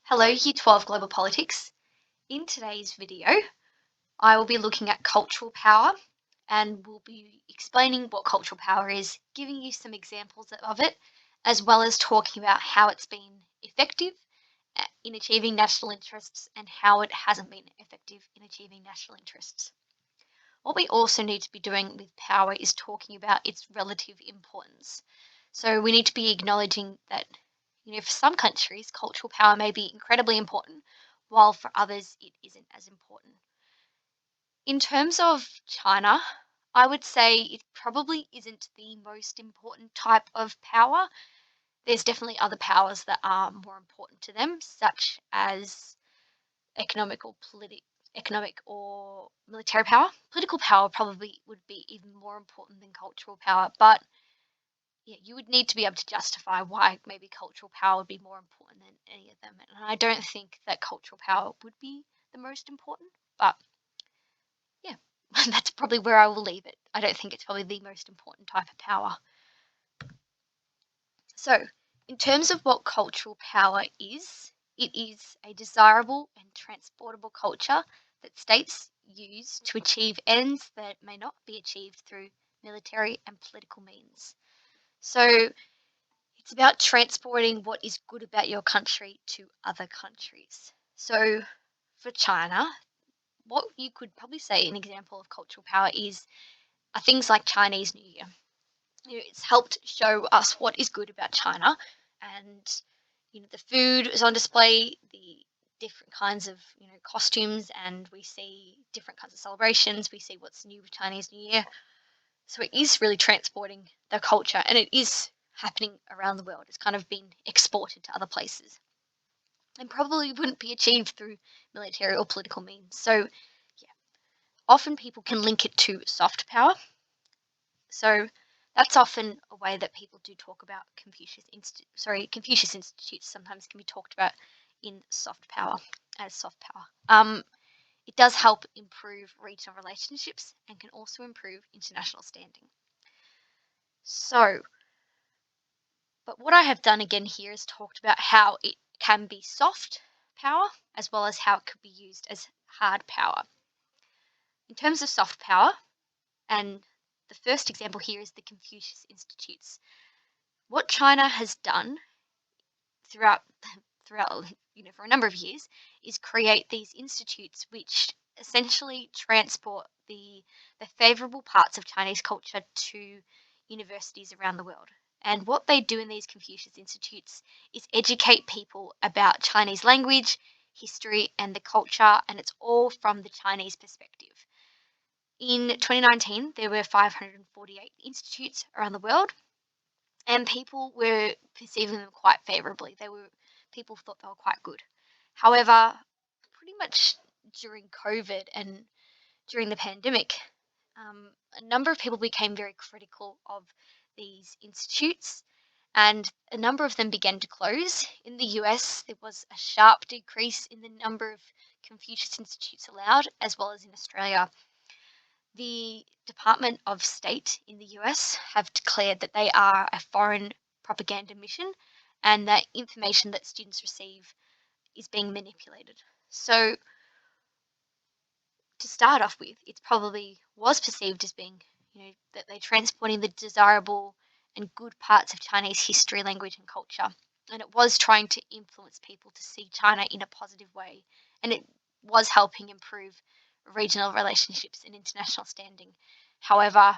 Hello, Year 12 Global Politics. In today's video, I will be looking at cultural power and we'll be explaining what cultural power is, giving you some examples of it, as well as talking about how it's been effective in achieving national interests and how it hasn't been effective in achieving national interests. What we also need to be doing with power is talking about its relative importance. So we need to be acknowledging that for some countries, cultural power may be incredibly important, while for others it isn't as important. In terms of China, I would say it probably isn't the most important type of power. There's definitely other powers that are more important to them, such as economic or military power. Political power probably would be even more important than cultural power, but yeah, you would need to be able to justify why maybe cultural power would be more important than any of them. And I don't think that cultural power would be the most important, but yeah, that's probably where I will leave it. I don't think it's probably the most important type of power. So, in terms of what cultural power is, it is a desirable and transportable culture that states use to achieve ends that may not be achieved through military and political means. So, it's about transporting what is good about your country to other countries. So, for China, what you could probably say an example of cultural power are things like Chinese New Year. It's helped show us what is good about China, and the food is on display, the different kinds of costumes, and we see different kinds of celebrations. We see what's new with Chinese New Year. So it is really transporting the culture, and it is happening around the world. It's kind of been exported to other places, and probably wouldn't be achieved through military or political means. So yeah, often people can link it to soft power. So that's often a way that people do talk about Confucius Institutes sometimes can be talked about in soft power as soft power. It does help improve regional relationships and can also improve international standing. So, but what I have done again here is talked about how it can be soft power as well as how it could be used as hard power. In terms of soft power, and the first example here is the Confucius Institutes. What China has done throughout for a number of years is create these institutes which essentially transport the favorable parts of Chinese culture to universities around the world. And what they do in these Confucius Institutes is educate people about Chinese language, history, and the culture, and it's all from the Chinese perspective. In 2019, there were 548 institutes around the world, and people were perceiving them quite favorably. People thought they were quite good. However, pretty much during COVID and during the pandemic, a number of people became very critical of these institutes, and a number of them began to close. In the US, there was a sharp decrease in the number of Confucius Institutes allowed, as well as in Australia. The Department of State in the US have declared that they are a foreign propaganda mission and that information that students receive is being manipulated. So, to start off with, it probably was perceived as being, that they're transporting the desirable and good parts of Chinese history, language, and culture. And it was trying to influence people to see China in a positive way. And it was helping improve regional relationships and international standing. However,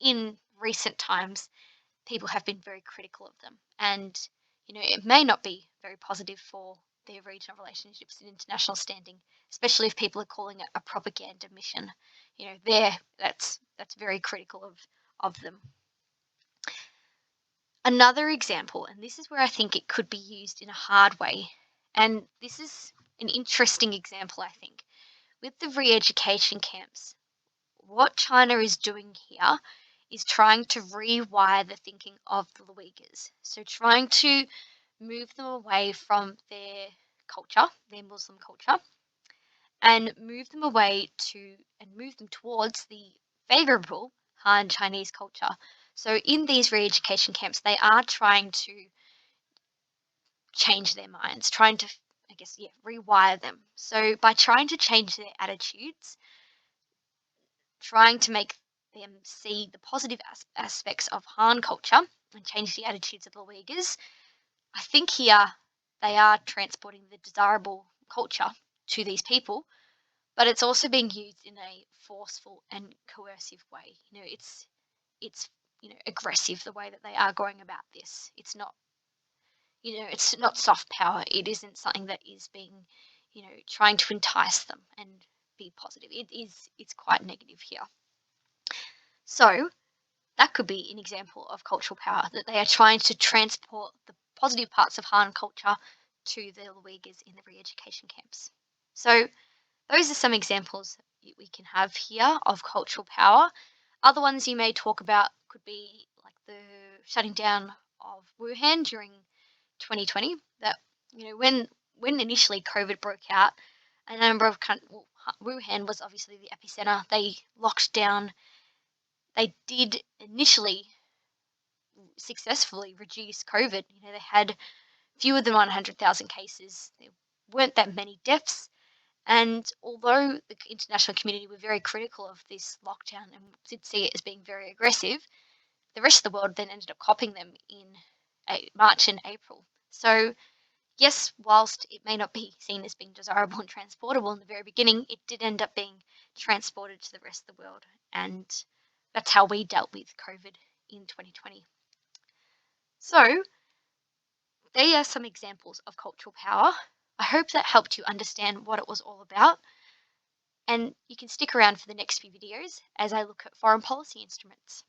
in recent times, people have been very critical of them. And, it may not be very positive for their regional relationships and international standing, especially if people are calling it a propaganda mission. That's very critical of them. Another example, and this is where I think it could be used in a hard way, and this is an interesting example, I think. With the re-education camps, what China is doing here is trying to rewire the thinking of the Uyghurs. So trying to move them away from their culture, their Muslim culture, and move them towards the favorable Han Chinese culture. So in these re-education camps, they are trying to change their minds, trying to, I guess, yeah, rewire them. So by trying to change their attitudes, trying to make them see the positive aspects of Han culture and change the attitudes of the Uyghurs, I think here they are transporting the desirable culture to these people, but it's also being used in a forceful and coercive way. It's aggressive the way that they are going about this. It's not soft power. It isn't something that is being, trying to entice them and be positive. It's quite negative here. So that could be an example of cultural power, that they are trying to transport the positive parts of Han culture to the Uyghurs in the re-education camps. So those are some examples we can have here of cultural power. Other ones you may talk about could be like the shutting down of Wuhan during 2020. That when initially COVID broke out, a number of Wuhan was obviously the epicenter. They locked down. They did initially successfully reduce COVID. They had fewer than 100,000 cases. There weren't that many deaths. And although the international community were very critical of this lockdown and did see it as being very aggressive, the rest of the world then ended up copying them in March and April. So, yes, whilst it may not be seen as being desirable and transportable in the very beginning, it did end up being transported to the rest of the world. And that's how we dealt with COVID in 2020. So, they are some examples of cultural power. I hope that helped you understand what it was all about. And you can stick around for the next few videos as I look at foreign policy instruments.